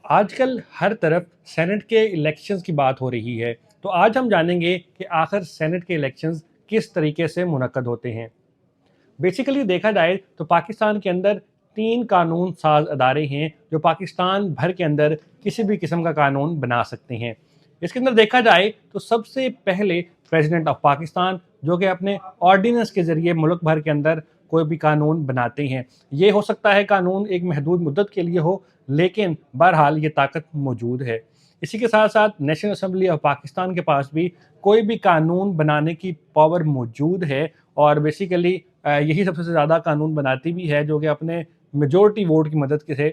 آج کل ہر طرف سینٹ کے الیکشنز کی بات ہو رہی ہے، تو آج ہم جانیں گے کہ آخر سینٹ کے الیکشنز کس طریقے سے منعقد ہوتے ہیں۔ بیسیکلی دیکھا جائے تو پاکستان کے اندر 3 قانون ساز ادارے ہیں جو پاکستان بھر کے اندر کسی بھی قسم کا قانون بنا سکتے ہیں۔ اس کے اندر دیکھا جائے تو سب سے پہلے پریزیڈنٹ آف پاکستان جو کہ اپنے آرڈیننس کے ذریعے ملک بھر کے اندر کوئی بھی قانون بناتے ہیں۔ یہ ہو سکتا ہے قانون ایک محدود مدت کے لیے ہو، لیکن بہرحال یہ طاقت موجود ہے۔ اسی کے ساتھ ساتھ نیشنل اسمبلی آف پاکستان کے پاس بھی کوئی بھی قانون بنانے کی پاور موجود ہے، اور بیسیکلی یہی سب سے زیادہ قانون بناتی بھی ہے جو کہ اپنے میجورٹی ووٹ کی مدد سے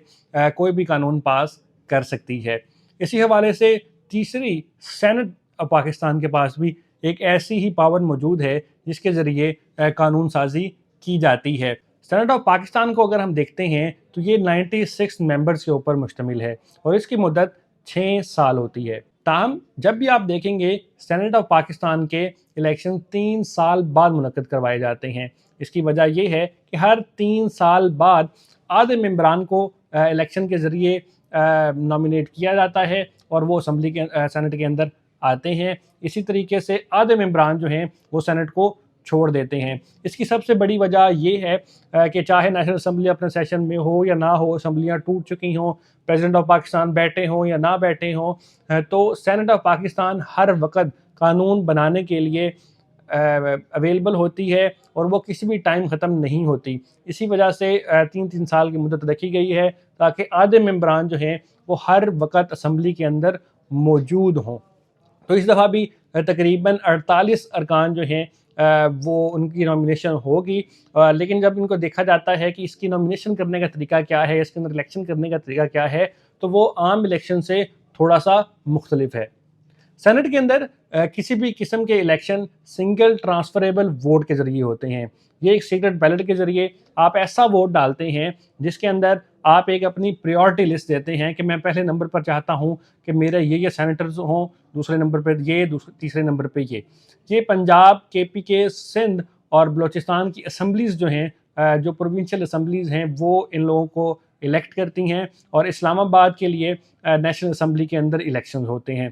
کوئی بھی قانون پاس کر سکتی ہے۔ اسی حوالے سے تیسری سینٹ آف پاکستان کے پاس بھی ایک ایسی ہی پاور موجود ہے جس کے ذریعے قانون سازی کی جاتی ہے۔ سینٹ آف پاکستان کو اگر ہم دیکھتے ہیں تو یہ 96 ممبرز کے اوپر مشتمل ہے اور اس کی مدت 6 سال ہوتی ہے۔ تاہم جب بھی آپ دیکھیں گے سینٹ آف پاکستان کے الیکشن 3 سال بعد منعقد کروائے جاتے ہیں۔ اس کی وجہ یہ ہے کہ ہر 3 سال بعد آدھے ممبران کو الیکشن کے ذریعے نامینیٹ کیا جاتا ہے اور وہ اسمبلی کے سینٹ کے اندر آتے ہیں۔ اسی طریقے سے آدھے ممبران جو ہیں وہ سینٹ کو چھوڑ دیتے ہیں۔ اس کی سب سے بڑی وجہ یہ ہے کہ چاہے نیشنل اسمبلی اپنے سیشن میں ہو یا نہ ہو، اسمبلیاں ٹوٹ چکی ہوں، پریزیڈنٹ آف پاکستان بیٹھے ہوں یا نہ بیٹھے ہوں، تو سینٹ آف پاکستان ہر وقت قانون بنانے کے لیے اویلیبل ہوتی ہے اور وہ کسی بھی ٹائم ختم نہیں ہوتی۔ اسی وجہ سے 3 سال کی مدت رکھی گئی ہے تاکہ آدھے ممبران جو ہیں وہ ہر وقت اسمبلی کے اندر موجود ہوں۔ تو اس دفعہ بھی تقریباً 48 ارکان جو ہیں وہ ان کی نامینیشن ہوگی، لیکن جب ان کو دیکھا جاتا ہے کہ اس کی نامینیشن کرنے کا طریقہ کیا ہے، اس کے اندر الیکشن کرنے کا طریقہ کیا ہے، تو وہ عام الیکشن سے تھوڑا سا مختلف ہے۔ سینٹ کے اندر کسی بھی قسم کے الیکشن سنگل ٹرانسفریبل ووٹ کے ذریعے ہوتے ہیں۔ یہ ایک سیکرٹ بیلٹ کے ذریعے آپ ایسا ووٹ ڈالتے ہیں جس کے اندر آپ ایک اپنی پریورٹی لسٹ دیتے ہیں کہ میں پہلے نمبر پر چاہتا ہوں کہ میرے یہ سینیٹرز ہوں، دوسرے نمبر پہ یہ، تیسرے نمبر پہ یہ پنجاب، KPK، سندھ اور بلوچستان کی اسمبلیز جو ہیں، جو پروونشل اسمبلیز ہیں، وہ ان لوگوں کو الیکٹ کرتی ہیں، اور اسلام آباد کے لیے نیشنل اسمبلی کے اندر الیکشنز ہوتے ہیں۔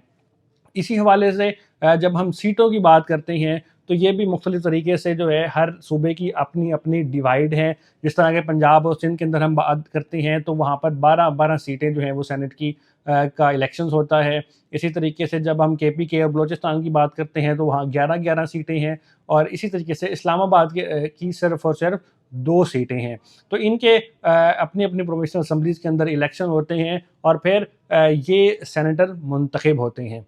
اسی حوالے سے جب ہم سیٹوں کی بات کرتے ہیں تو یہ بھی مختلف طریقے سے جو ہے ہر صوبے کی اپنی اپنی ڈیوائیڈ ہیں۔ جس طرح کہ پنجاب اور سندھ کے اندر ہم بات کرتے ہیں تو وہاں پر 12 سیٹیں جو ہیں وہ سینٹ کی کا الیکشنز ہوتا ہے۔ اسی طریقے سے جب ہم KPK اور بلوچستان کی بات کرتے ہیں تو وہاں 11 سیٹیں ہیں، اور اسی طریقے سے اسلام آباد کی صرف اور صرف 2 سیٹیں ہیں۔ تو ان کے اپنی اپنی پروونشنل اسمبلیز کے اندر الیکشن ہوتے ہیں اور پھر یہ سینیٹر منتخب ہوتے ہیں۔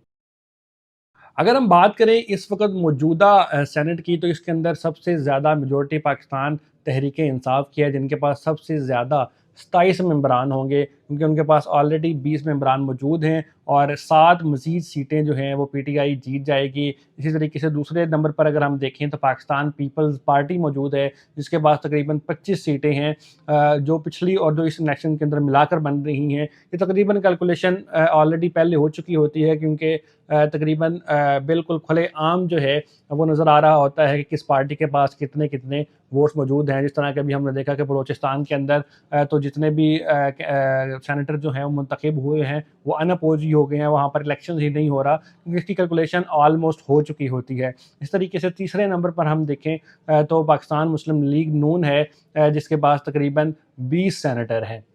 اگر ہم بات کریں اس وقت موجودہ سینٹ کی، تو اس کے اندر سب سے زیادہ میجورٹی پاکستان تحریک انصاف کی ہے، جن کے پاس سب سے زیادہ 27 ممبران ہوں گے، کیونکہ ان کے پاس آلریڈی 20 ممبران موجود ہیں، اور 7 مزید سیٹیں جو ہیں وہ PTI جیت جائے گی۔ اسی طریقے سے دوسرے نمبر پر اگر ہم دیکھیں تو پاکستان پیپلز پارٹی موجود ہے، جس کے پاس تقریباً 25 سیٹیں ہیں، جو پچھلی اور جو اس الیکشن کے اندر ملا کر بن رہی ہیں۔ یہ تقریباً کیلکولیشن آلریڈی پہلے ہو چکی ہوتی ہے، کیونکہ تقریباً بالکل کھلے عام جو ہے وہ نظر آ رہا ہوتا ہے کہ کس پارٹی کے پاس کتنے ووٹس موجود ہیں۔ جس طرح کہ ابھی ہم نے دیکھا کہ بلوچستان کے اندر تو جتنے بھی سینیٹر جو ہیں وہ منتخب ہوئے ہیں وہ ان اپوز ہی ہو گئے ہیں، وہاں پر الیکشن ہی نہیں ہو رہا، کیونکہ اس کی کیلکولیشن آلموسٹ ہو چکی ہوتی ہے۔ اس طریقے سے تیسرے نمبر پر ہم دیکھیں تو پاکستان مسلم لیگ نون ہے، جس کے پاس تقریباً 20 سینیٹر ہیں۔